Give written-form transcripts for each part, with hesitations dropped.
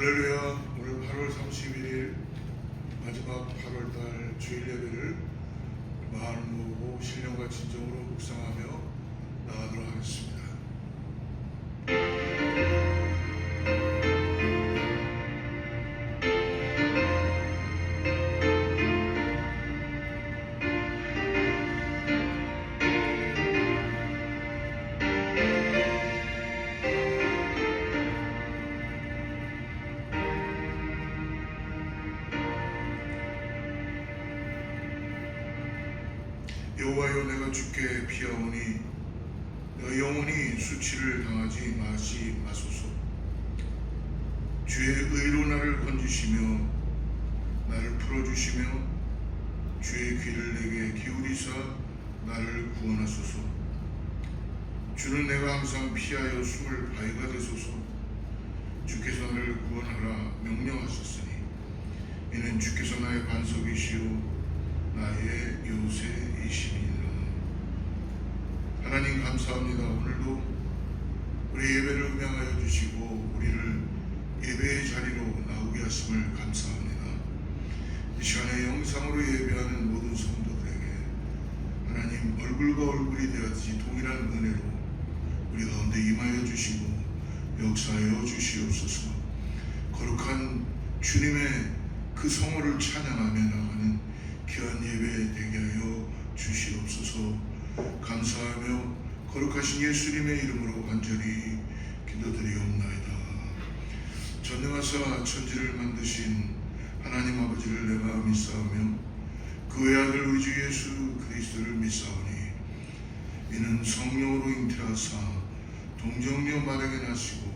할렐루야. 오늘 8월 31일 마지막 8월달 주일 예배를 마음을 모으고 신령과 진정으로 묵상하며 나가도록 하겠습니다. 여호와여, 내가 주께 피하오니 너 영혼이 수치를 당하지 마소서. 주의 의로 나를 건지시며 나를 풀어주시며 주의 귀를 내게 기울이사 나를 구원하소서. 주는 내가 항상 피하여 숨을 바위가 되소서. 주께서 나를 구원하라 명령하셨으니 이는 주께서 나의 반석이시오 나의 요새이시니라. 하나님 감사합니다. 오늘도 우리 예배를 음양하여 주시고 우리를 예배의 자리로 나오게 하심을 감사합니다. 이 시간에 영상으로 예배하는 모든 성도들에게 하나님 얼굴과 얼굴이 되었지 동일한 은혜로 우리 가운데 임하여 주시고 역사하여 주시옵소서. 거룩한 주님의 그 성호를 찬양하며 나가는 귀한 예배 되게 하여 주시옵소서. 감사하며 거룩하신 예수님의 이름으로 간절히 기도드리옵나이다. 전능하사 천지를 만드신 하나님 아버지를 내가 믿사오며 그 외아들 우리 주 예수 그리스도를 믿사오니 이는 성령으로 잉태하사 동정녀 마당에 나시고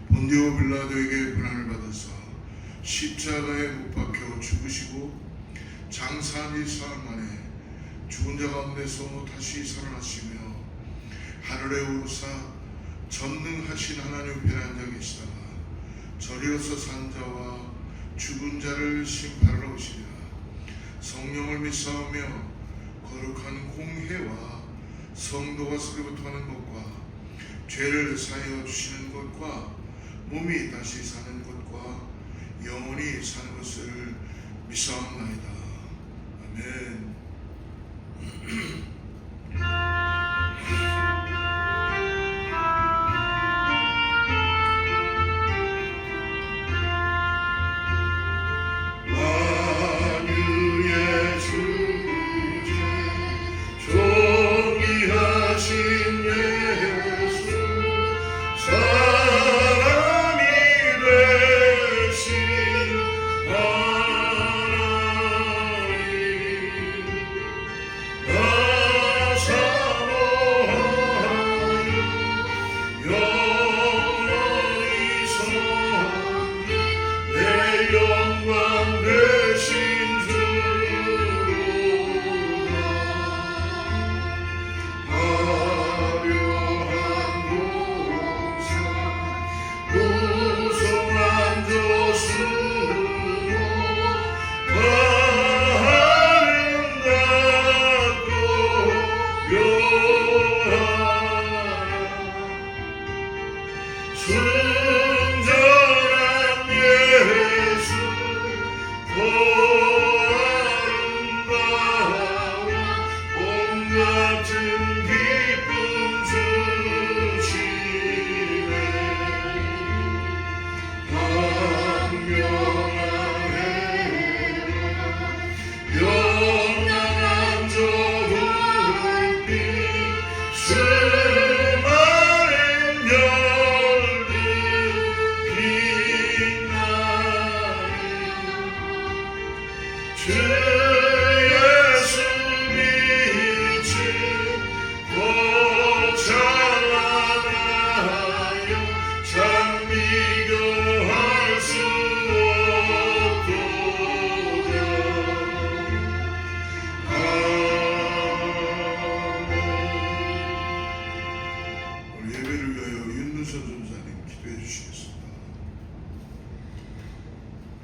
본디오 빌라도에게 고난을 받으사 십자가에 못 박혀 죽으시고 장사한 지 사흘 만에 죽은 자 가운데서 다시 살아나시며 하늘에 오르사 전능하신 하나님 편에 앉아 계시다가 저리어서 산 자와 죽은 자를 심판하러 오시리라. 성령을 믿사오며 거룩한 공회와 성도가 서로부터 하는 것과 죄를 사하여 주시는 것과 몸이 다시 사는 것과 영원히 사는 것을 믿사옵나이다. 아멘.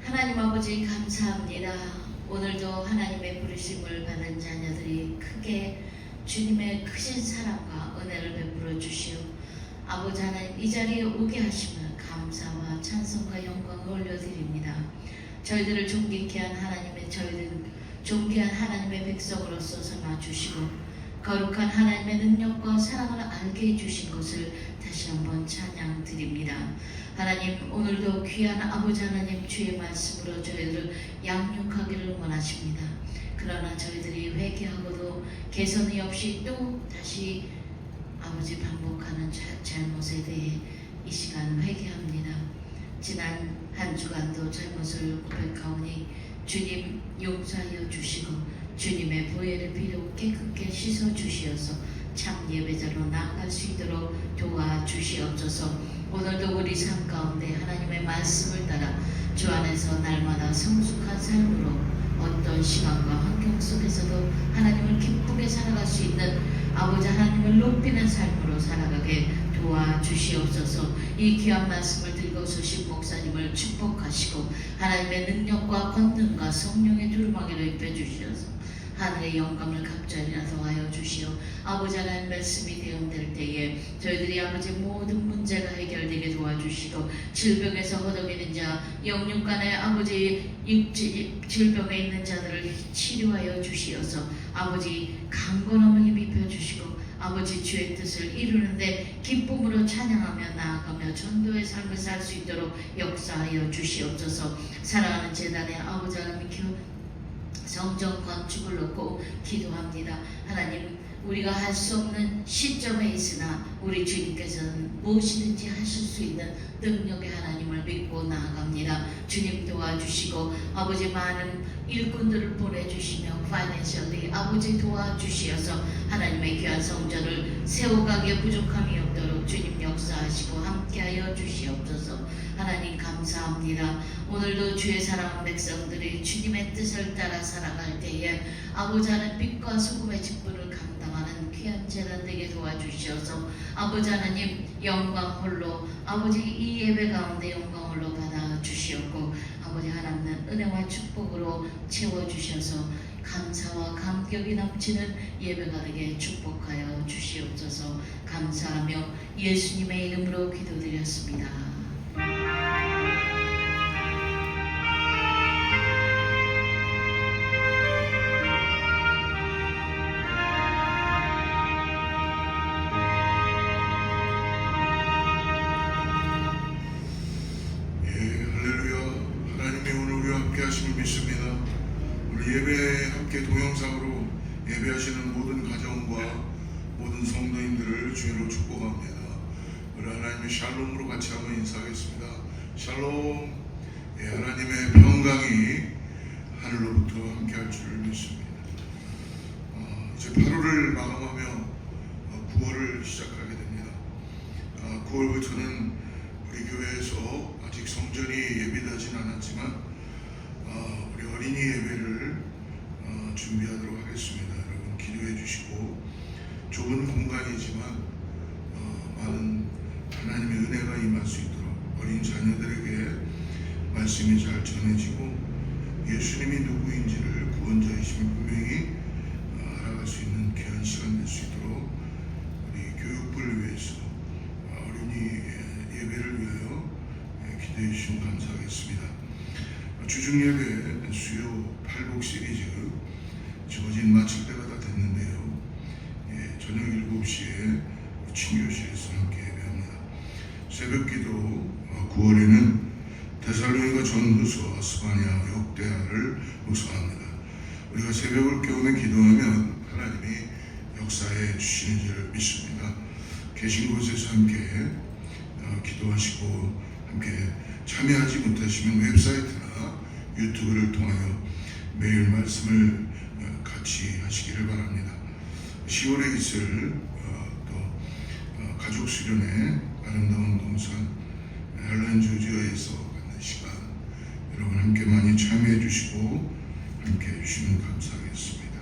하나님 아버지 감사합니다. 오늘도 하나님의 부르심을 받은 자녀들이 크게 주님의 크신 사랑과 은혜를 베풀어 주시오. 아버지 하나님 이 자리에 오게 하시면 감사와 찬송과 영광을 올려드립니다. 저희들을 존귀케 한 하나님의 존귀한 하나님의 백성으로서 삼아주시고 거룩한 하나님의 능력과 사랑을 알게 해주신 것을 다시 한번 찬양 드립니다. 하나님, 오늘도 귀한 아버지 하나님 주의 말씀으로 저희들을 양육하기를 원하십니다. 그러나 저희들이 회개하고도 개선이 없이 또 다시 아버지 반복하는 잘못에 대해 이 시간 회개합니다. 지난 한 주간도 잘못을 고백하오니 주님 용서하여 주시고 주님의 보혈의 피로 깨끗게 씻어 주시어서 참 예배자로 나아갈 수 있도록 도와주시옵소서. 오늘도 우리 삶 가운데 하나님의 말씀을 따라 주 안에서 날마다 성숙한 삶으로 어떤 시간과 환경 속에서도 하나님을 기쁘게 살아갈 수 있는 아버지 하나님을 높이는 삶으로 살아가게 도와주시옵소서. 이 귀한 말씀을 들고 서신 목사님을 축복하시고 하나님의 능력과 권능과 성령의 두루마기로 입혀주시어서 하늘의 영광을 갑자기나 더하여 주시오. 아버지 하나님 말씀이 대응될 때에 저희들이 아버지 모든 문제가 해결되게 도와주시고 질병에서 허덕이는 자, 영육 간의 아버지 질병에 있는 자들을 치료하여 주시어서 아버지 강건함을 힘입혀 주시고 아버지 주의 뜻을 이루는데 기쁨으로 찬양하며 나아가며 전도의 삶을 살 수 있도록 역사하여 주시옵소서. 사랑하는 재단의 아버지 하나님 성전 건축을 놓고 기도합니다. 하나님, 우리가 할 수 없는 시점에 있으나 우리 주님께서는 무엇이든지 하실 수 있는 능력의 하나님을 믿고 나아갑니다. 주님 도와주시고 아버지 많은 일꾼들을 보내주시며 파이낸셜리 아버지 도와주시어서 하나님의 귀한 성전을 세워가기에 부족함이 없도록 주님 역사하시고 함께하여 주시옵소서. 하나님 감사합니다. 오늘도 주의 사랑하는 백성들이 주님의 뜻을 따라 살아갈 때에 아버지 하나님 빛과 소금의 직분을 감당하는 귀한 재단 되게 도와주시어서 아버지 하나님 영광 홀로 아버지 이 예배 가운데 영광 홀로 받아 주시옵고 아버지 하나님은 은혜와 축복으로 채워주셔서 감사와 감격이 넘치는 예배가 되게 축복하여 주시옵소서. 감사하며 예수님의 이름으로 기도드렸습니다. 믿습니다. 우리 예배에 함께 동영상으로 예배하시는 모든 가정과 모든 성도님들을 주의로 축복합니다. 우리 하나님의 샬롬으로 같이 한번 인사하겠습니다. 샬롬. 하나님의 평강이 하늘로부터 함께 할 줄을 믿습니다. 이제 8월을 마감하며 9월을 시작하게 됩니다. 9월부터는 우리 교회에서 아직 성전이 예비되진 않았지만 우리 어린이 예배를 준비하도록 하겠습니다. 여러분 기도해 주시고 좁은 공간이지만 많은 하나님의 은혜가 임할 수 있도록 어린 자녀들에게 말씀이 잘 전해지고 예수님이 누구인지를 구원자이심을 분명히 알아갈 수 있는 귀한 시간 될 수 있도록 우리 교육부를 위해서 어린이 예배를 위하여 기도해 주시면 감사하겠습니다. 주중예배 수요 8복 시리즈 주어진 마칠 때가 다 됐는데요. 저녁 7시에 친교실에서 함께 예배합니다. 새벽기도 9월에는 데살로니가 전후서 아스바냐 역대하를 묵상합니다. 우리가 새벽을 깨우며 기도하면 하나님이 역사해 주시는 줄 믿습니다. 계신 곳에서 함께 기도하시고 함께 참여하지 못하시면 웹사이트나 유튜브를 통하여 매일 말씀을 같이 하시기를 바랍니다. 10월에 있을 또 가족 수련회 아름다운 동산 헬렌 조지아에서 갖는 시간 여러분 함께 많이 참여해 주시고 함께 해주시면 감사하겠습니다.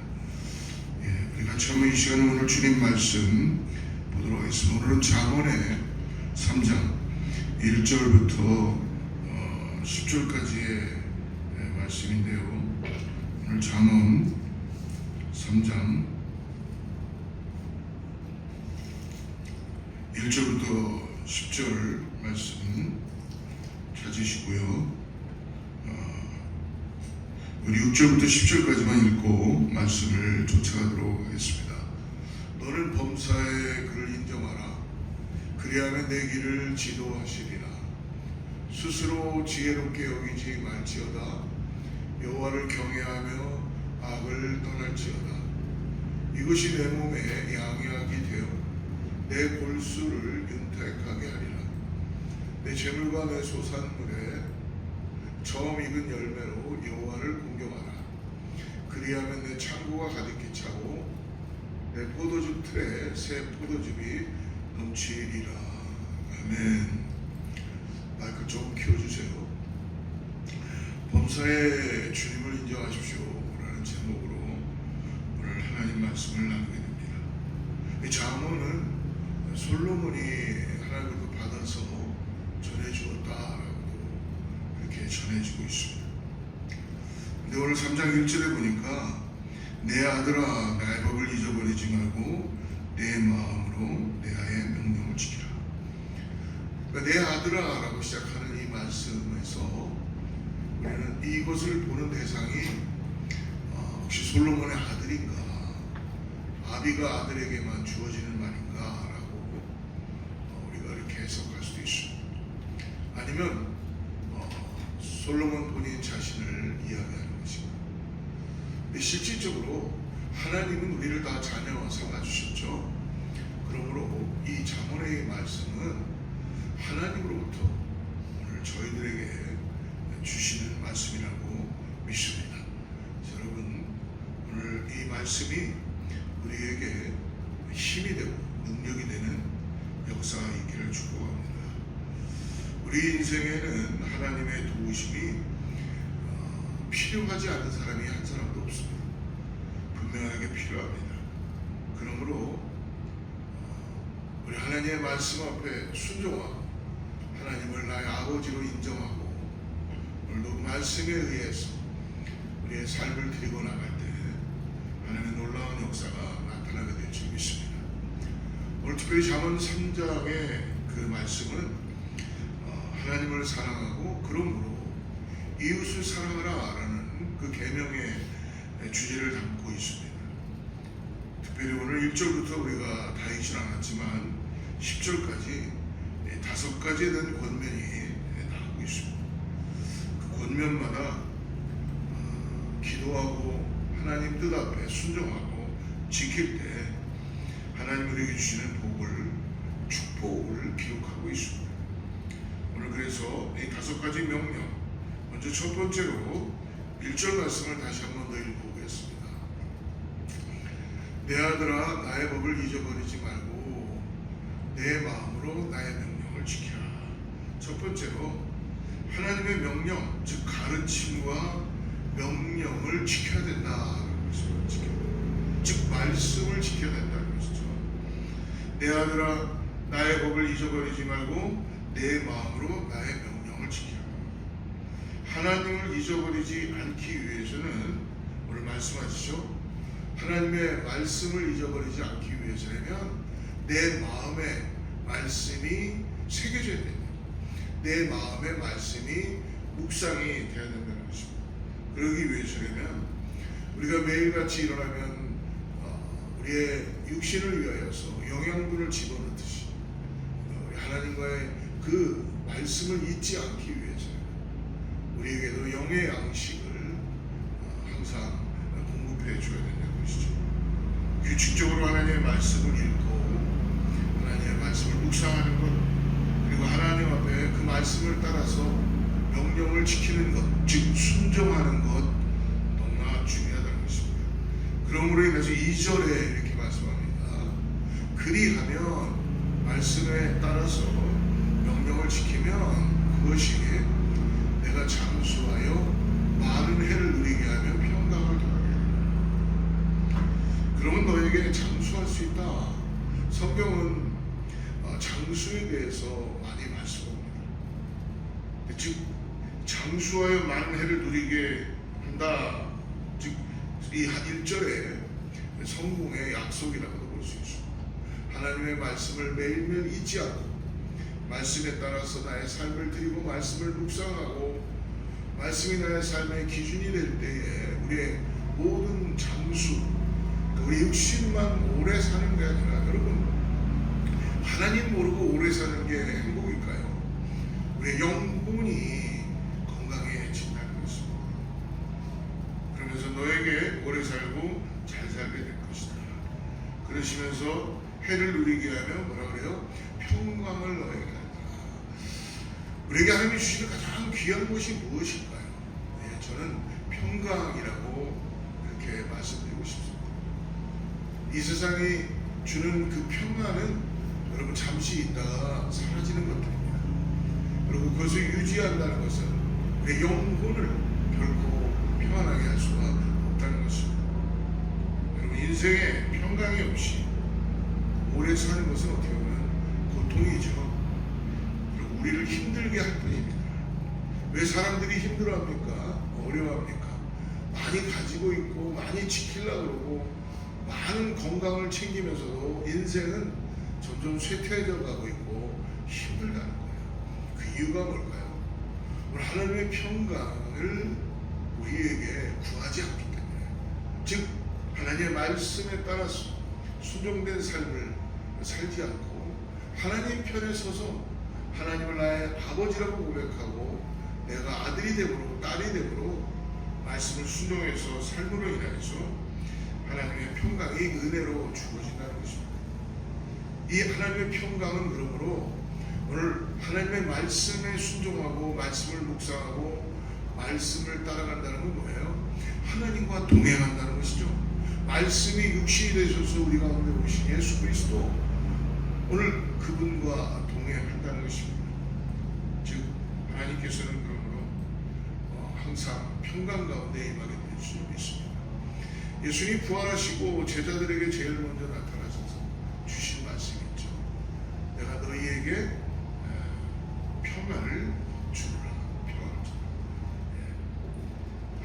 우리 같이 한번 이 시간에 오늘 주님 말씀 보도록 하겠습니다. 오늘은 잠언의 3장 1절부터 10절까지의 말씀인데요. 오늘 잠언 3장 1절부터 10절 말씀 찾으시고요. 우리 6절부터 10절까지만 읽고 말씀을 쫓아가도록 하겠습니다. 너는 범사의 그를 인정하라. 그리하면 내 길을 지도하시리라. 스스로 지혜롭게 여기지 말지어다. 여호와를 경외하며 악을 떠날지어다. 이것이 내 몸에 양약이 되어 내 골수를 윤택하게 하리라. 내 재물과 내 소산물에 처음 익은 열매로 여호와를 공경하라. 그리하면 내 창고가 가득히 차고 내 포도주 틀에 새 포도즙이 넘치리라. 아멘. 마이크 좀 키워주세요. 범사에 주님을 인정하십시오 라는 제목으로 오늘 하나님 말씀을 나누게 됩니다. 이 잠언은 솔로몬이 하나님으로부터 받아서 전해주었다라고 이렇게 전해지고 있습니다. 근데 오늘 3장 1절에 보니까 내 아들아 나의 법을 잊어버리지 말고 내 마음으로 내 아의 명령을 지키라. 그러니까 내 아들아 라고 시작하는 이 말씀에서 우리는 이것을 보는 대상이 혹시 솔로몬의 아들인가, 아비가 아들에게만 주어지는 말인가 라고 우리가 이렇게 해석할 수도 있습니다. 아니면 솔로몬 본인 자신을 이야기하는 것입니다. 근데 실질적으로 하나님은 우리를 다 자녀와 삼아주셨죠. 그러므로 이 잠언의 말씀은 하나님으로부터 오늘 저희들에게 주시는 말씀이라고 믿습니다. 여러분, 오늘 이 말씀이 우리에게 힘이 되고 능력이 되는 역사가 있기를 축복합니다. 우리 인생에는 하나님의 도우심이 필요하지 않은 사람이 한 사람도 없습니다. 분명하게 필요합니다. 그러므로 우리 하나님의 말씀 앞에 순종하고 하나님을 나의 아버지로 인정하고 오늘도 말씀에 의해서 우리의 삶을 드리고 나갈 때 하나님의 놀라운 역사가 나타나게 될 줄 믿습니다. 오늘 특별히 잠언 3장의 그 말씀은 하나님을 사랑하고 그러므로 이웃을 사랑하라 라는 그 계명의 주제를 담고 있습니다. 특별히 오늘 1절부터 우리가 다 읽진 않았지만 10절까지 5가지에 대한 권면이 나오고 있습니다. 그 권면마다 기도하고 하나님 뜻 앞에 순종하고 지킬 때 하나님 우리에게 주시는 복을, 축복을 기록하고 있습니다. 오늘 그래서 이 5가지 명령, 먼저 첫 번째로 1절 말씀을 다시 한 번 더 읽어보겠습니다. 내 아들아 나의 법을 잊어버리지 말고 내 마음으로 나의 명령을 지켜라. 첫 번째로 하나님의 명령, 즉 가르침과 명령을 지켜야 된다라는 것을 즉 말씀을 지켜야 된다는 것이죠. 내 아들아 나의 법을 잊어버리지 말고 내 마음으로 나의 명령을 지켜라. 하나님을 잊어버리지 않기 위해서는 오늘 말씀하시죠. 하나님의 말씀을 잊어버리지 않기 위해서라면 내 마음에 말씀이 새겨져야 됩니다. 내 마음에 말씀이 묵상이 되어야 된다는 것입니다. 그러기 위해서라면 우리가 매일같이 일어나면 우리의 육신을 위하여서 영양분을 집어넣듯이 하나님과의 그 말씀을 잊지 않기 위해서 우리에게도 영의 양식을 항상 공급해 줘야 된다는 것이죠. 규칙적으로 하나님의 말씀을 읽고 하나님의 말씀을 묵상하는 것, 그리고 하나님 앞에 그 말씀을 따라서 명령을 지키는 것, 즉 순종하는 것 너무나 중요하다는 것입니다. 그러므로 인해서 2절에 이렇게 말씀합니다. 그리하면 말씀에 따라서 명령을 지키면 그것이 내가 장수하여 많은 해를 누리게 하며 평강을 더하게 하리라. 그러면 너에게 장수할 수 있다. 성경은 장수에 대해서 많이 말씀합니다. 즉 장수하여 많은 해를 누리게 한다. 즉 이 1절에 성공의 약속이라고도 볼 수 있습니다. 하나님의 말씀을 매일매일 잊지 않고 말씀에 따라서 나의 삶을 드리고 말씀을 묵상하고 말씀이 나의 삶의 기준이 될 때에 우리의 모든 장수, 우리 육신만 오래 사는 게 아니라 여러분 하나님 모르고 오래 사는 게 행복일까요? 우리의 영혼이 건강해진다는 것입니다. 그러면서 너에게 오래 살고 잘 살게 될 것이다. 그러시면서 해를 누리게 하며 뭐라 그래요? 평강을 너에게 한다. 우리에게 하나님이 주시는 가장 귀한 것이 무엇일까요? 네, 저는 평강이라고 이렇게 말씀드리고 싶습니다. 이 세상이 주는 그 평안은 여러분 잠시 있다가 사라지는 것들입니다. 그리고 그것을 유지한다는 것은 우리의 영혼을 결코 평안하게 할 수가 없다는 것입니다. 여러분 인생에 평강이 없이 오래 사는 것은 어떻게 보면 고통이죠. 그리고 우리를 힘들게 할 뿐입니다. 왜 사람들이 힘들어합니까? 어려워합니까? 많이 가지고 있고 많이 지키려고 그러고 많은 건강을 챙기면서도 인생은 점점 쇠퇴해져 가고 있고 힘들다는 거예요. 그 이유가 뭘까요? 오늘 하나님의 평강을 우리에게 구하지 않기 때문에, 즉 하나님의 말씀에 따라서 순종된 삶을 살지 않고 하나님 편에 서서 하나님을 나의 아버지라고 고백하고 내가 아들이 되므로 딸이 되므로 말씀을 순종해서 삶으로 인해서 하나님의 평강이 은혜로 주어진다는 것입니다. 이 하나님의 평강은 그러므로 오늘 하나님의 말씀에 순종하고 말씀을 묵상하고 말씀을 따라간다는 건 뭐예요? 하나님과 동행한다는 것이죠. 말씀이 육신이 되셔서 우리 가운데 오신 예수 그리스도, 오늘 그분과 동행한다는 것입니다. 즉 하나님께서는 그러므로 항상 평강 가운데 임하게 될 수 있습니다. 예수님이 부활하시고 제자들에게 제일 먼저 나타나셔서 주신 말씀이 있죠. 내가 너희에게 평안을 주노라. 평안을 주노라.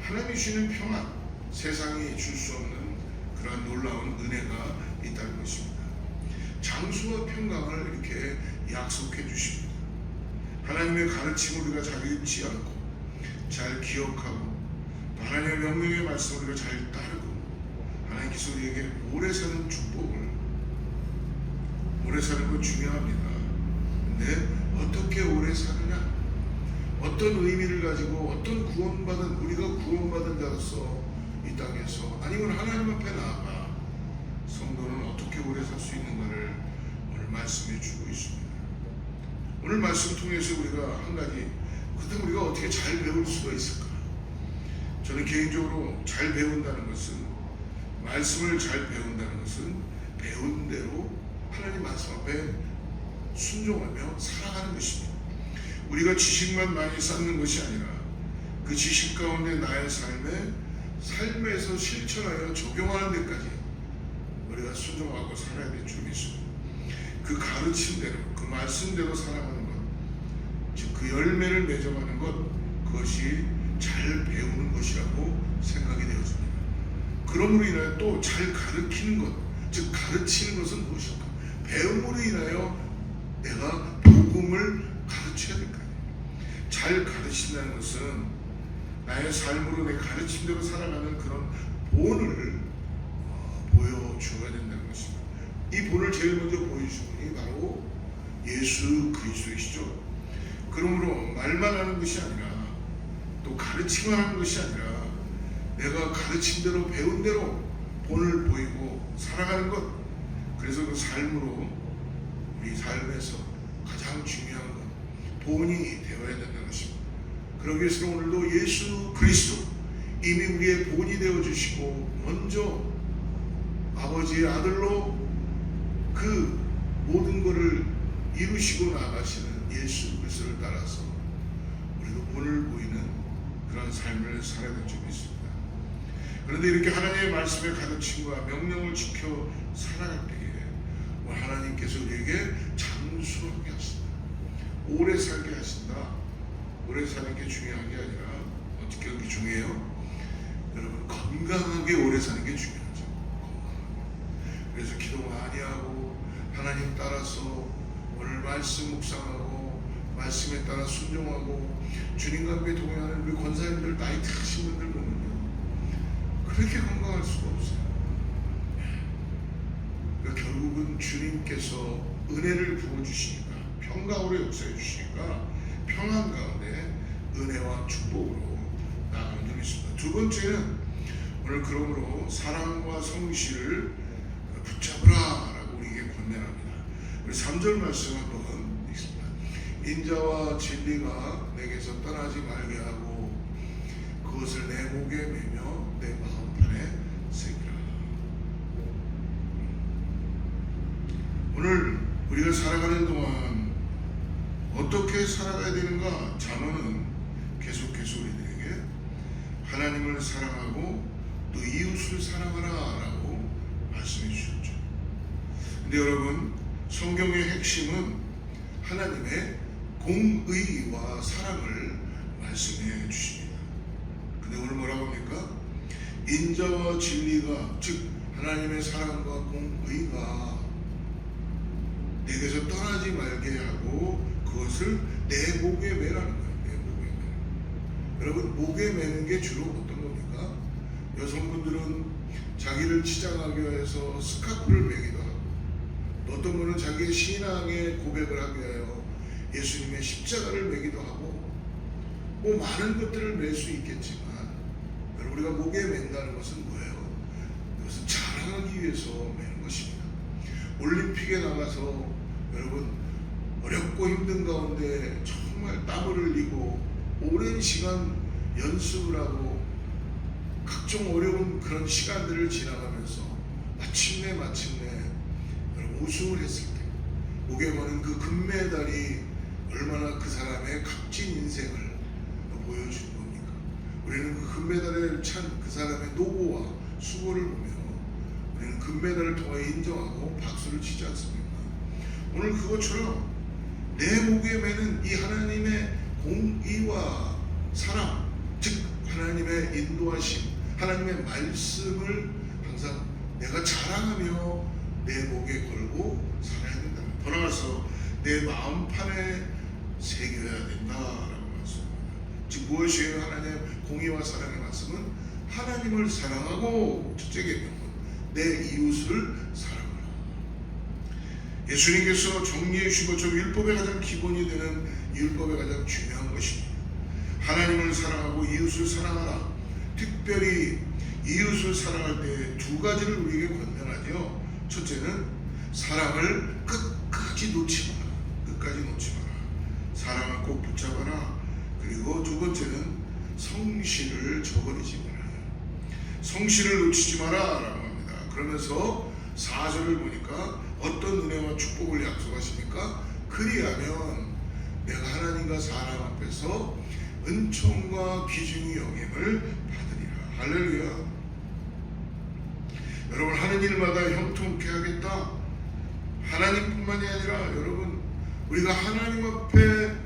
하나님이 주시는 평안, 세상이 줄 수 없는 그러한 놀라운 은혜가 있다는 것입니다. 장수와 평강을 이렇게 약속해 주십니다. 하나님의 가르침을 우리가 잘 잊지 않고 잘 기억하고 또 하나님의 명령의 말씀을 우리가 잘 따르고 하나님께서 우리에게 오래 사는 축복을, 오래 사는 건 중요합니다. 근데 어떻게 오래 사느냐, 어떤 의미를 가지고 어떤 구원받은, 우리가 구원받은 자로서 이 땅에서 아니면 하나님 앞에 나아가 성도는 어떻게 오래 살 수 있는가를 오늘 말씀해 주고 있습니다. 오늘 말씀 통해서 우리가 한 가지, 그렇다면 우리가 어떻게 잘 배울 수가 있을까? 저는 개인적으로 잘 배운다는 것은, 말씀을 잘 배운다는 것은 배운 대로 하나님 말씀 앞에 순종하며 살아가는 것입니다. 우리가 지식만 많이 쌓는 것이 아니라 그 지식 가운데 나의 삶에서 실천하여 적용하는 데까지 우리가 순종하고 살아야 될 줄 믿습니다. 그 가르침대로, 그 말씀대로 살아가는 것, 즉 그 열매를 맺어가는 것, 그것이 잘 배우는 것이라고 생각이 되어집니다. 그러므로 인하여 또 잘 가르치는 것, 즉 가르치는 것은 무엇일까? 배움으로 인하여 내가 복음을 가르쳐야 될 거 아니에요. 잘 가르친다는 것은 나의 삶으로 내 가르침대로 살아가는 그런 본을 보여주어야 된다는 것입니다. 이 본을 제일 먼저 보여주신 분이 바로 예수 그리스도이시죠. 그러므로 말만 하는 것이 아니라 또 가르치만 하는 것이 아니라 내가 가르친 대로 배운 대로 본을 보이고 살아가는 것, 그래서 그 삶으로 우리 삶에서 가장 중요한 것, 본이 되어야 된다는 것입니다. 그러기 위해서 오늘도 예수 그리스도, 이미 우리의 본이 되어주시고 먼저 아버지의 아들로 그 모든 것을 이루시고 나가시는 예수 그리스도를 따라서 우리도 본을 보이는 그런 삶을 살아야 될 줄 믿습니다. 그런데 이렇게 하나님의 말씀의 가르침과 명령을 지켜 살아갈 때에 하나님께서 우리에게 장수하게 하신다, 오래 살게 하신다. 오래 사는 게 중요한 게 아니라 어떻게 그게 중요해요? 여러분 건강하게 오래 사는 게 중요하죠. 건강하게. 그래서 기도 많이 하고 하나님 따라서 오늘 말씀 묵상하고 말씀에 따라 순종하고 주님과 함께 동행하는 우리 권사님들, 나이 드신 분들 보면요, 그렇게 건강할 수가 없어요. 그러니까 결국은 주님께서 은혜를 부어주시니까, 평강으로 역사해 주시니까 평안 가운데 은혜와 축복으로 나아가는 줄이 있습니다. 두 번째는 오늘 그러므로 사랑과 성실을 붙잡으라 라고 우리에게 권면합니다. 우리 3절 말씀 한번 읽습니다. 인자와 진리가 내게서 떠나지 말게 하고 그것을 내 목에 매며 내 마음판에 새기라. 오늘 우리가 살아가는 동안 어떻게 살아가야 되는가? 잠언은 계속해서 우리들에게 하나님을 사랑하고 또 이웃을 사랑하라 라고 말씀해 주셨죠. 근데 여러분, 성경의 핵심은 하나님의 공의와 사랑을 말씀해 주십니다. 근데 오늘 뭐라고 합니까? 인자와 진리가, 즉 하나님의 사랑과 공의가 내게서 떠나지 말게 하고 그것을 내 목에 매라는 거예요. 내 목에 매. 여러분, 목에 매는 게 주로 어떤 겁니까? 여성분들은 자기를 치장하기 위해서 스카프를 매기도 하고, 또 어떤 분은 자기의 신앙의 고백을 하기 위하여 예수님의 십자가를 매기도 하고, 뭐 많은 것들을 맬 수 있겠지만, 여러분, 우리가 목에 맨다는 것은 뭐예요? 그것은 자랑하기 위해서 매는 것입니다. 올림픽에 나가서 여러분, 어렵고 힘든 가운데 정말 땀을 흘리고 오랜 시간 연습을 하고 각종 어려운 그런 시간들을 지나가면서 마침내 여러분 우승을 했을 때 목에 거는 그 금메달이 얼마나 그 사람의 값진 인생을 보여주는 겁니까? 우리는 그 금메달을 찬 그 사람의 노고와 수고를 보며 우리는 금메달을 통해 인정하고 박수를 치지 않습니까? 오늘 그것처럼 내 목에 매는 이 하나님의 공의와 사랑, 즉 하나님의 인도하심, 하나님의 말씀을 항상 내가 자랑하며 내 목에 걸고 살아야 된다. 더 나아가서 내 마음판에 새겨야 된다라고 말씀합니다. 즉 무엇이에요? 하나님의 공의와 사랑의 말씀은 하나님을 사랑하고, 첫째 계명은 내 이웃을 사랑하라. 예수님께서 정리해 주신 것처럼 율법의 가장 기본이 되는 율법의 가장 중요한 것입니다. 하나님을 사랑하고 이웃을 사랑하라. 특별히 이웃을 사랑할 때 두 가지를 우리에게 권면하죠. 첫째는 사랑을 끝까지 놓지 마라. 끝까지 놓지 마라. 사랑을 꼭 붙잡아라. 그리고 두 번째는 성실을 저버리지 마라. 성실을 놓치지 마라 라고 합니다. 그러면서 4절을 보니까 어떤 은혜와 축복을 약속하십니까? 그리하면 내가 하나님과 사람 앞에서 은총과 귀중히 여김을 받으리라. 할렐루야. 여러분, 하는 일마다 형통케 하겠다. 하나님뿐만이 아니라 여러분, 우리가 하나님 앞에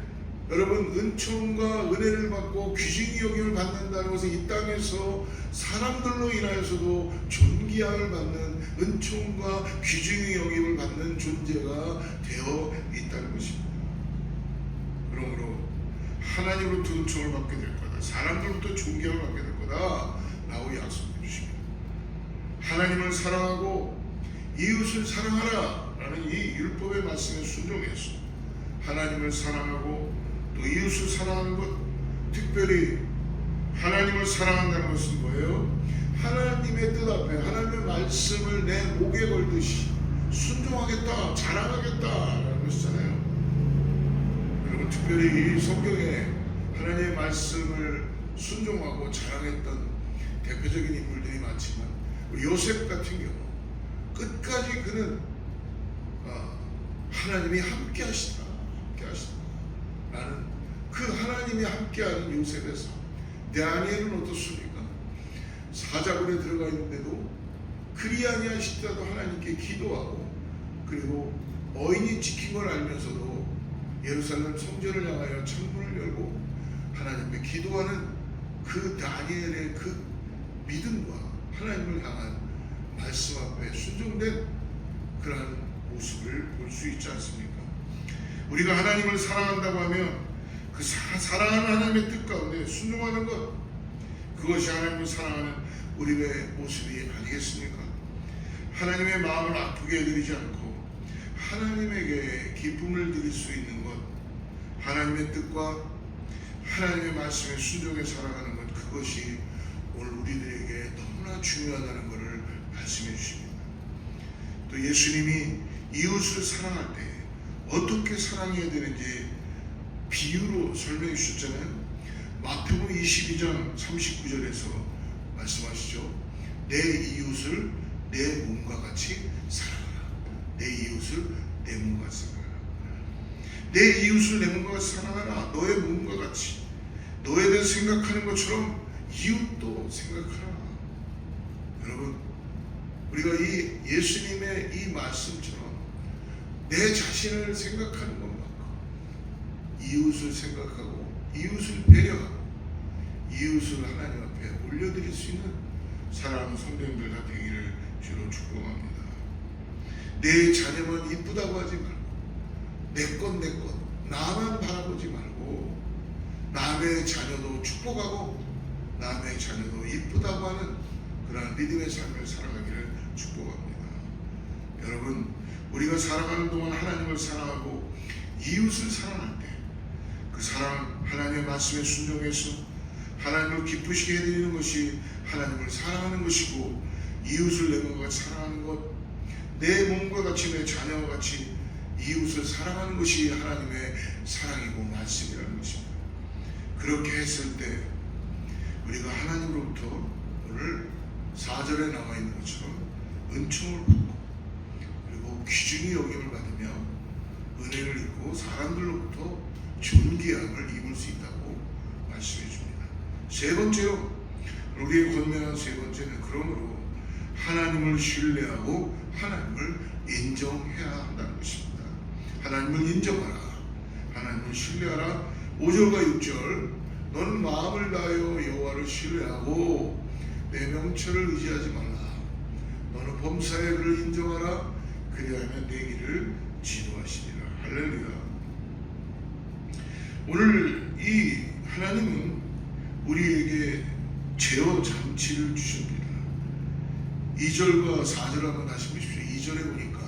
여러분 은총과 은혜를 받고 귀중히 여김을 받는다는 것은 이 땅에서 사람들로 인하여서도 존귀함을 받는 은총과 귀중히 여김을 받는 존재가 되어 있다는 것입니다. 그러므로 하나님으로부터 은총을 받게 될 거다, 사람들로부터 존귀함을 받게 될 거다 라고 약속해 주십니다. 하나님을 사랑하고 이웃을 사랑하라 라는 이 율법의 말씀에 순종해서 하나님을 사랑하고 또 이웃을 사랑하는 것, 특별히 하나님을 사랑한다는 것은 뭐예요? 하나님의 뜻 앞에 하나님의 말씀을 내 목에 걸듯이 순종하겠다, 자랑하겠다 라는 것이잖아요. 여러분, 특별히 이 성경에 하나님의 말씀을 순종하고 자랑했던 대표적인 인물들이 많지만 우리 요셉 같은 경우 끝까지 그는 하나님이 함께 하시다 라는 그 하나님이 함께하는 요셉에서 다니엘은 어떻습니까? 사자굴에 들어가 있는데도 그리 아니하시더라도 하나님께 기도하고, 그리고 어인이 지킨 걸 알면서도 예루살렘 성전을 향하여 창문을 열고 하나님께 기도하는 그 다니엘의 그 믿음과 하나님을 향한 말씀 앞에 순종된 그러한 모습을 볼 수 있지 않습니까? 우리가 하나님을 사랑한다고 하면 그 사랑하는 하나님의 뜻 가운데 순종하는 것, 그것이 하나님을 사랑하는 우리의 모습이 아니겠습니까? 하나님의 마음을 아프게 해드리지 않고 하나님에게 기쁨을 드릴 수 있는 것, 하나님의 뜻과 하나님의 말씀에 순종해 살아가는 것, 그것이 오늘 우리들에게 너무나 중요하다는 것을 말씀해 주십니다. 또 예수님이 이웃을 사랑할 때 어떻게 사랑해야 되는지 비유로 설명해 주셨잖아요. 마태복음 22장 39절에서 말씀하시죠. 내 이웃을 내 몸과 같이 사랑하라. 내 이웃을 내 몸과 같이 사랑하라. 내 이웃을 내 몸과 같이 사랑하라. 너의 몸과 같이, 너에 대해 생각하는 것처럼 이웃도 생각하라. 여러분, 우리가 이 예수님의 이 말씀처럼 내 자신을 생각하는 것만큼 이웃을 생각하고 이웃을 배려하고 이웃을 하나님 앞에 올려드릴 수 있는 사랑하는 성도님들 다 되기를 주로 축복합니다. 내 자녀만 이쁘다고 하지 말고 내 것 나만 바라보지 말고 남의 자녀도 축복하고 남의 자녀도 이쁘다고 하는 그러한 믿음의 삶을 살아가기를 축복합니다. 여러분, 우리가 살아가는 동안 하나님을 사랑하고 이웃을 사랑할 때 그 사랑, 하나님의 말씀에 순종해서 하나님을 기쁘시게 해드리는 것이 하나님을 사랑하는 것이고, 이웃을 내 몸과 같이 사랑하는 것, 내 몸과 같이 내 자녀와 같이 이웃을 사랑하는 것이 하나님의 사랑이고 말씀이라는 것입니다. 그렇게 했을 때 우리가 하나님으로부터 오늘 4절에 나와 있는 것처럼 은총을 받고 그리고 귀중히 여김을 받으며 은혜를 입고 사람들로부터 존귀함을 입을 수 있다고 말씀해 줍니다. 세 번째로, 우리의 권면한 세 번째는 그러므로 하나님을 신뢰하고 하나님을 인정해야 한다는 것입니다. 하나님을 인정하라, 하나님을 신뢰하라. 5절과 6절, 너는 마음을 다하여 여호와를 신뢰하고 내 명철을 의지하지 말라. 너는 범사에 그를 인정하라. 그리하면 내 길을 지도하시리라. 할렐루야. 오늘 이 하나님은 우리에게 제어 장치를 주십니다. 2절과 4절 한번 다시 보십시오. 2절에 보니까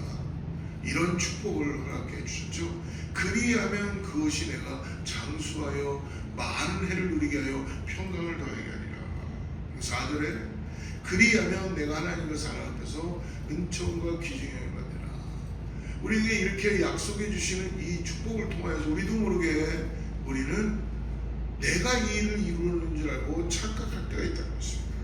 이런 축복을 허락해 주셨죠. 그리하면 그것이 내가 장수하여 많은 해를 누리게 하여 평강을 더하게 하리라. 4절에 그리하면 내가 하나님의 사랑 앞에서 은총과 귀중함을 받으라. 우리에게 이렇게 약속해 주시는 이 축복을 통하여서 우리도 모르게 우리는 내가 이 일을 이루는 줄 알고 착각할 때가 있다는 것입니다.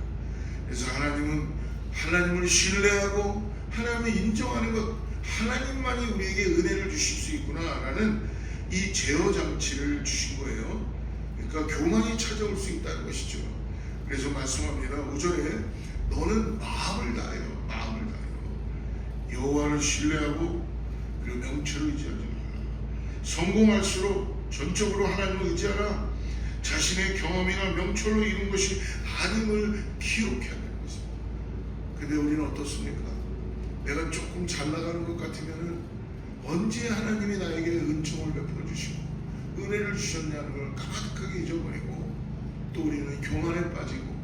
그래서 하나님은 하나님을 신뢰하고 하나님을 인정하는 것, 하나님만이 우리에게 은혜를 주실 수 있구나라는 이 제어 장치를 주신 거예요. 그러니까 교만이 찾아올 수 있다는 것이죠. 그래서 말씀합니다. 5절에 너는 마음을 다하여 여호와를 신뢰하고 그리고 명철을 의지하지 말라. 성공할수록 전적으로 하나님을 의지하라. 자신의 경험이나 명철로 이룬 것이 아님을 기억해야 되는 것입니다. 근데 우리는 어떻습니까? 내가 조금 잘 나가는 것 같으면은 언제 하나님이 나에게 은총을 베풀어 주시고 은혜를 주셨냐는 걸 가득하게 잊어버리고, 또 우리는 교만에 빠지고,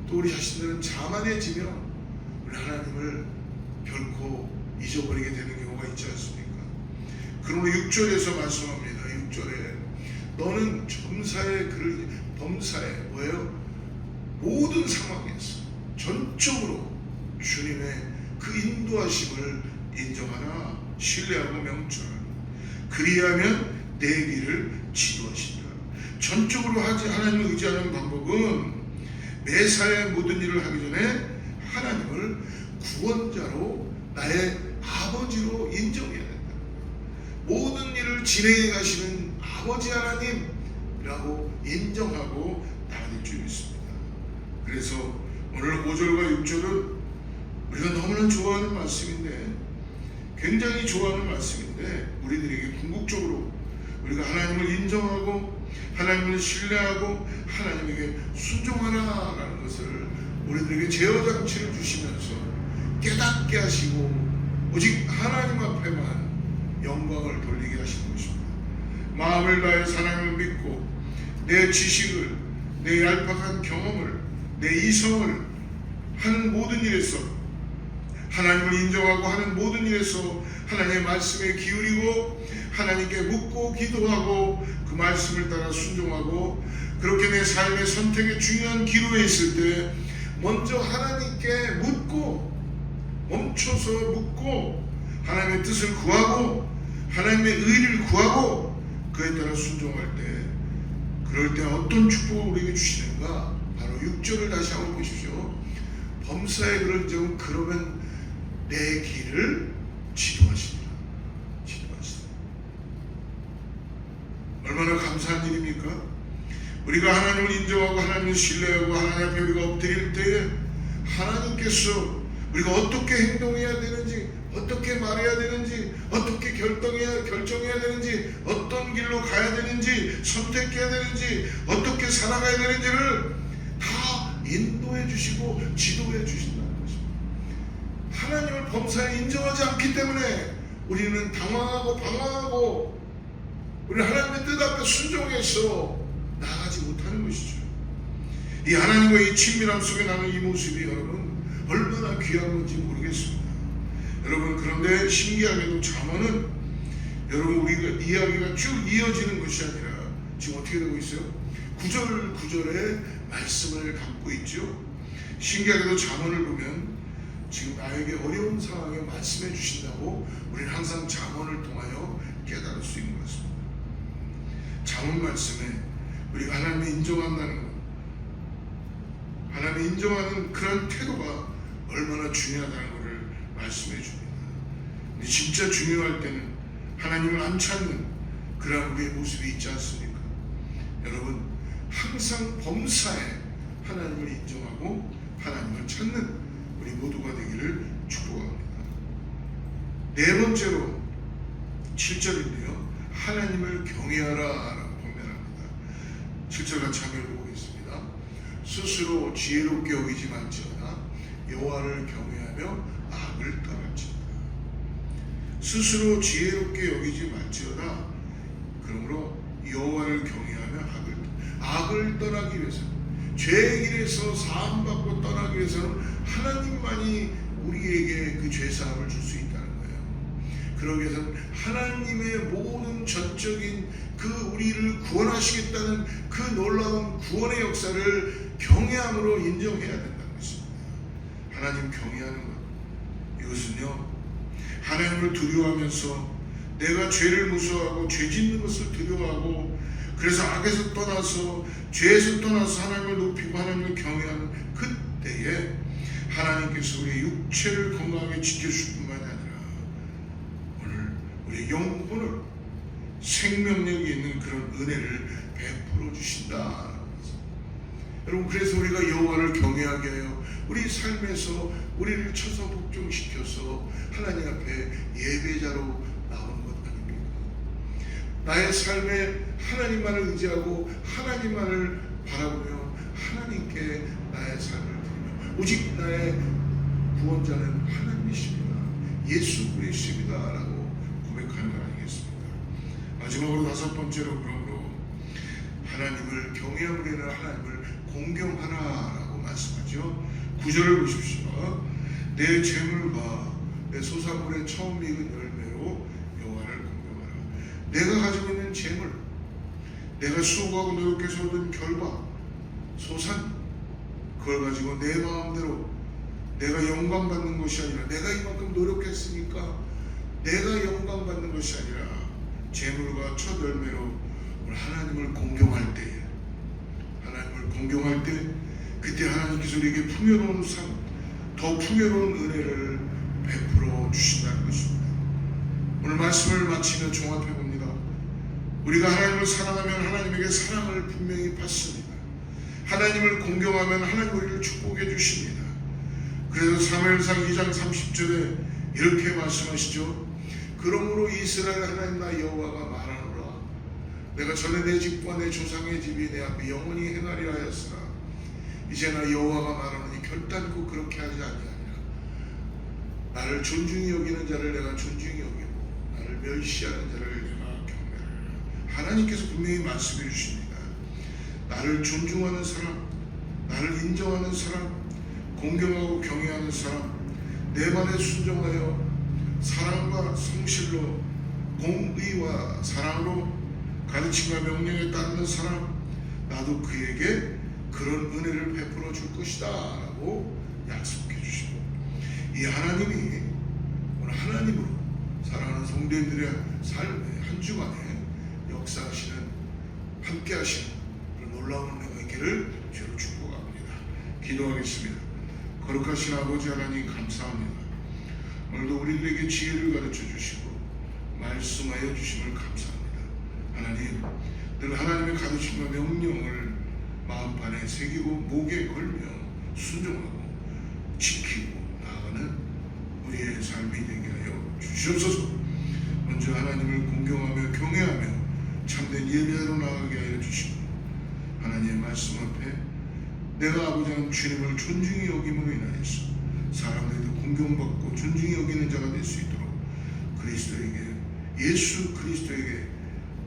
또 우리 자신들은 자만해지며 우리 하나님을 결코 잊어버리게 되는 경우가 있지 않습니까? 그러므로 6절에서 말씀합니다. 6절에 너는 범사에 뭐예요? 모든 상황에서 전적으로 주님의 그 인도하심을 인정하라. 신뢰하고 명철하라. 그리하면 내 길을 지도하시리라. 전적으로 하나님을 의지하는 방법은 매사에 모든 일을 하기 전에 하나님을 구원자로 나의 아버지로 인정해야 된다. 모든 일을 진행해 가시는 아버지 하나님이라고 인정하고 나아갈 줄 믿습니다. 그래서 오늘 5절과 6절은 우리가 너무나 좋아하는 말씀인데, 굉장히 좋아하는 말씀인데, 우리들에게 궁극적으로 우리가 하나님을 인정하고 하나님을 신뢰하고 하나님에게 순종하라라는 것을 우리들에게 제어장치를 주시면서 깨닫게 하시고 오직 하나님 앞에만 영광을 돌리게 하시는 것입니다. 마음을 다해 사랑을 믿고 내 지식을, 내 얄팍한 경험을, 내 이성을 하는 모든 일에서, 하나님을 인정하고 하는 모든 일에서 하나님의 말씀에 기울이고 하나님께 묻고 기도하고 그 말씀을 따라 순종하고, 그렇게 내 삶의 선택의 중요한 기로에 있을 때 먼저 하나님께 묻고, 멈춰서 묻고 하나님의 뜻을 구하고 하나님의 의를 구하고 그에 따라 순종할 때, 그럴 때 어떤 축복을 우리에게 주시는가? 바로 6절을 다시 한번 보십시오. 범사에 그런 점, 그러면 내 길을 지도하시리라. 지도하시리라. 얼마나 감사한 일입니까? 우리가 하나님을 인정하고 하나님을 신뢰하고 하나님 앞에 우리가 엎드릴 때에 하나님께서 우리가 어떻게 행동해야 되는지, 어떻게 말해야 되는지, 어떻게 결정해야 되는지, 어떤 길로 가야 되는지, 선택해야 되는지, 어떻게 살아가야 되는지를 다 인도해 주시고 지도해 주신다는 것입니다. 하나님을 범사에 인정하지 않기 때문에 우리는 당황하고 방황하고 우리는 하나님의 뜻 앞에 순종해서 나가지 못하는 것이죠. 이 하나님과의 친밀함 속에 나는 이 모습이 여러분 얼마나 귀한 건지 모르겠습니다. 여러분, 그런데 신기하게도 잠언은 여러분 우리가 이야기가 쭉 이어지는 것이 아니라 지금 어떻게 되고 있어요? 구절 구절에 말씀을 갖고 있죠. 신기하게도 잠언을 보면 지금 나에게 어려운 상황에 말씀해 주신다고 우리는 항상 잠언을 통하여 깨달을 수 있는 것입니다. 잠언 말씀에 우리가 하나님을 인정한다는 것, 하나님을 인정하는 그런 태도가 얼마나 중요하다는 것을 말씀해 줍니다. 근데 진짜 중요할 때는 하나님을 안 찾는 그런 우리의 모습이 있지 않습니까? 여러분, 항상 범사에 하나님을 인정하고 하나님을 찾는 우리 모두가 되기를 축복합니다. 네 번째로 7절인데요. 하나님을 경외하라 라고 권면합니다. 7절 같이 한번 읽어보겠습니다. 스스로 지혜롭게 여기지 말지어다 여호와를 경외하며 악을 떠날지어다. 스스로 지혜롭게 여기지 말지어다. 그러므로 여호와를 경외하며 악을 떠나기 위해서, 죄의 길에서 사함받고 떠나기 위해서는 하나님만이 우리에게 그 죄사함을 줄 수 있다는 거예요. 그러기 위해서는 하나님의 모든 전적인 그 우리를 구원하시겠다는 그 놀라운 구원의 역사를 경외함으로 인정해야 된다는 것입니다. 하나님 경외하는 것, 이것은요, 하나님을 두려워하면서 내가 죄를 무서워하고 죄 짓는 것을 두려워하고 그래서 악에서 떠나서 죄에서 떠나서 하나님을 높이고 하나님을 경외하는 그때에 하나님께서 우리의 육체를 건강하게 지켜주실 뿐만이 아니라 오늘 우리의 영혼을 생명력이 있는 그런 은혜를 베풀어 주신다. 여러분, 그래서 우리가 여호와를 경외하게 하여 우리 삶에서 우리를 쳐서 복종시켜서 하나님 앞에 예배자로 나오는 것 아닙니까? 나의 삶에 하나님만을 의지하고 하나님만을 바라보며 하나님께 나의 삶을 드리며 오직 나의 구원자는 하나님이십니다. 예수 그리스도입니다 라고 고백하는 것 아니겠습니까? 마지막으로 다섯 번째로, 그러므로 하나님을 경외함으로 인해 하나님을 공경하라 라고 말씀하죠. 9절을 보십시오. 내 재물과 내 소산물의 처음 익은 열매로 여호와를 공경하라. 내가 가지고 있는 재물, 내가 수고하고 노력해서 얻은 결과, 소산, 그걸 가지고 내 마음대로 내가 영광 받는 것이 아니라, 내가 이만큼 노력했으니까 내가 영광 받는 것이 아니라 재물과 첫 열매로 하나님을 공경할 때, 하나님을 공경할 때 그때 하나님께서 우리에게 풍요로운 삶, 더 풍요로운 은혜를 베풀어 주신다는 것입니다. 오늘 말씀을 마치며 종합해 봅니다. 우리가 하나님을 사랑하면 하나님에게 사랑을 분명히 받습니다. 하나님을 공경하면 하나님 우리를 축복해 주십니다. 그래서 사무엘상 2장 30절에 이렇게 말씀하시죠. 그러므로 이스라엘 하나님 나 여호와가 말하노라. 내가 전에 내 집과 내 조상의 집이 내 앞에 영원히 행하리라 하였으나 이제 나 여호와가 말하노니 결단코 그렇게 하지 아니하리라. 나를 존중히 여기는 자를 내가 존중히 여기고 나를 멸시하는 자를 내가 경멸하리라. 하나님께서 분명히 말씀해 주십니다. 나를 존중하는 사람, 나를 인정하는 사람, 공경하고 경외하는 사람, 내 말에 순종하여 사랑과 성실로 공의와 사랑으로 가르침과 명령에 따르는 사람, 나도 그에게 그런 은혜를 베풀어 줄 것이다 라고 약속해 주시고, 이 하나님이 오늘 하나님으로 사랑하는 성도님들의 삶의 한 주간에 역사하시는, 함께 하시는 그런 놀라운 은혜가 있기를 주로 축복합니다. 기도하겠습니다. 거룩하신 아버지 하나님 감사합니다. 오늘도 우리들에게 지혜를 가르쳐 주시고 말씀하여 주심을 감사합니다. 하나님, 늘 하나님의 가르침과 명령을 마음판에 새기고 목에 걸며 순종하고 지키고 나아가는 우리의 삶이 되게 하여 주시옵소서. 먼저 하나님을 공경하며 경외하며 참된 예배로 나아가게 하여 주시고, 하나님의 말씀 앞에 내가 아버지 하나님 주님을 존중히 여김으로 인하여서 사람들도 공경받고 존중히 여기는 자가 될 수 있도록 그리스도에게, 예수 그리스도에게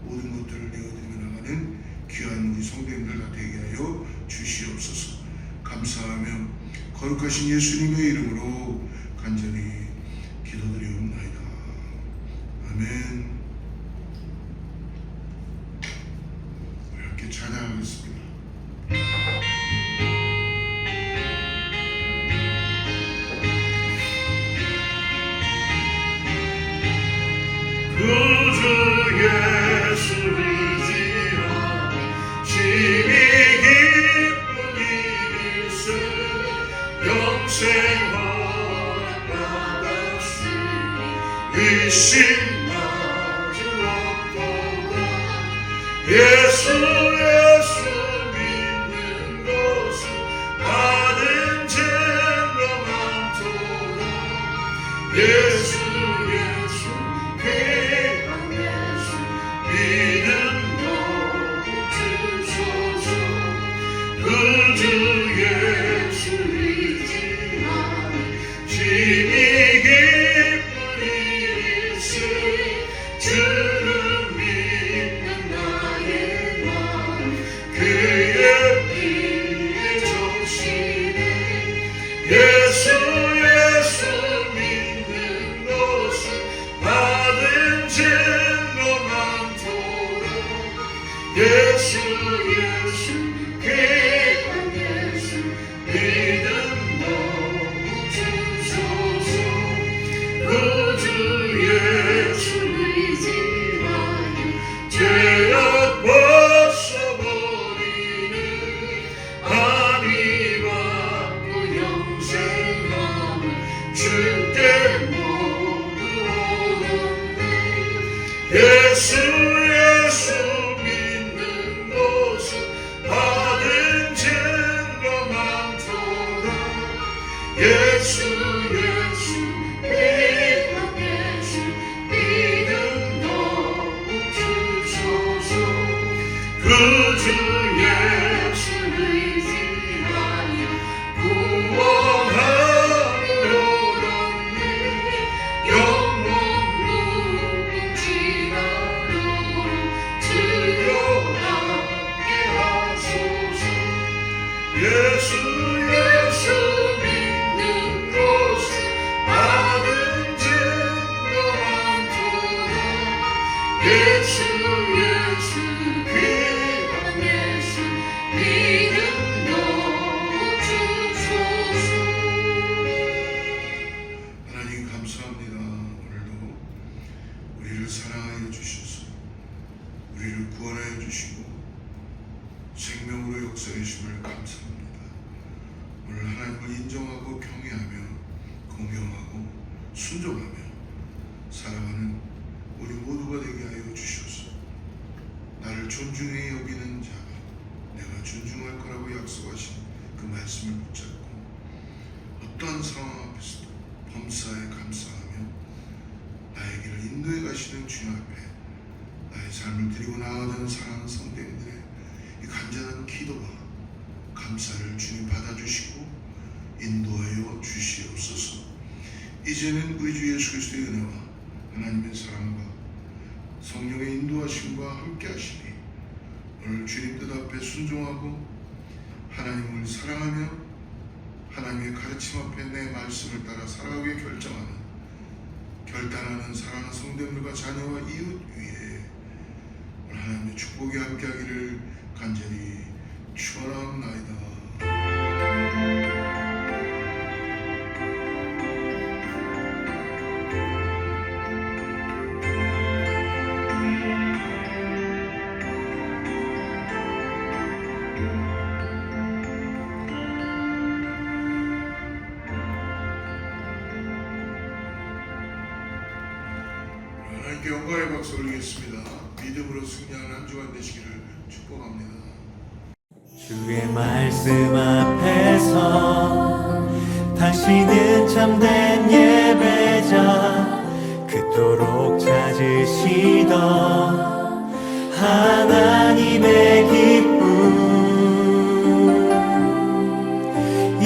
모든 것들을 내어드리며 나가는 귀한 우리 성도님들 다 되게 하여 주시옵소서. 감사하며 거룩하신 예수님의 이름으로 간절히 기도드리옵나이다. 아멘. 이렇게 찬양하겠습니다. 구주 예수를 지어 심히 기쁜 일일세 영생 허락받았으니 의심 마주 없도다. 예수 믿는 것은 받은 죄가 많도다. 예수 귀한 예수 믿음 너무 주소서. 구주 예수 의지하니 심히 기쁜 일일세 주를 믿는 나의 마음 그의 피에 적시네. 예수 믿는 것은 받은 죄가 많도다. 예수 귀한 예수 믿음 너무 주소서. 구주 예수 의지하여 죄악 벗어버리는 한이 받고 영생함을 주께 모두 얻었네. 예수 믿는 것은 받은 죄가 많도다. 예수 귀한 예수 믿음 너무 주소서. 구주 예수 의지하여 구원하러 얻었네. 영원 무궁지나도록 주여하게 하소서. 예수 믿는 것은 받은 죄가 많도다. 예수 귀한 예수 믿음 너무 주소서. 하나님 감사합니다. 오늘도 우리를 사랑하여 주셔서 우리를 구원하여 주시고 생명으로 역사해 주심을 감사합니다. 오늘 하나님을 인정하고 경외하며 공경하고 순종하며 살아가는 우리 모두가 되게 하여 주셔서 나를 존중해 여기는 자가 내가 존중할 거라고 약속하신 그 말씀을 붙잡고 어떠한 상황 앞에서도 범사에 감사하며 나의 길을 인도해 가시는 주님 앞에 나의 삶을 드리고 나아가는 사랑하는 성도님들의 이 간절한 기도와 감사를 주님 받아주시고 인도하여 주시옵소서. 이제는 우리 주 예수 그리스도의 은혜와 하나님의 사랑과 성령의 인도하심과 함께 하시니 오늘 주님 뜻 앞에 순종하고 하나님을 사랑하며 하나님의 가르침 앞에 내 말씀을 따라 살아가게 결단하는 사랑하는 성도들과 자녀와 이웃 위에 오늘 하나님의 축복이 함께하기를 간절히 축원하옵나이다. 하나님께 영광의 박수 올리겠습니다. 믿음으로 승리하는 한 주간 되시기를 축복합니다. 주의 말씀 앞에서 당신은 참된 예배자 그토록 찾으시던 하나님의 기쁨 이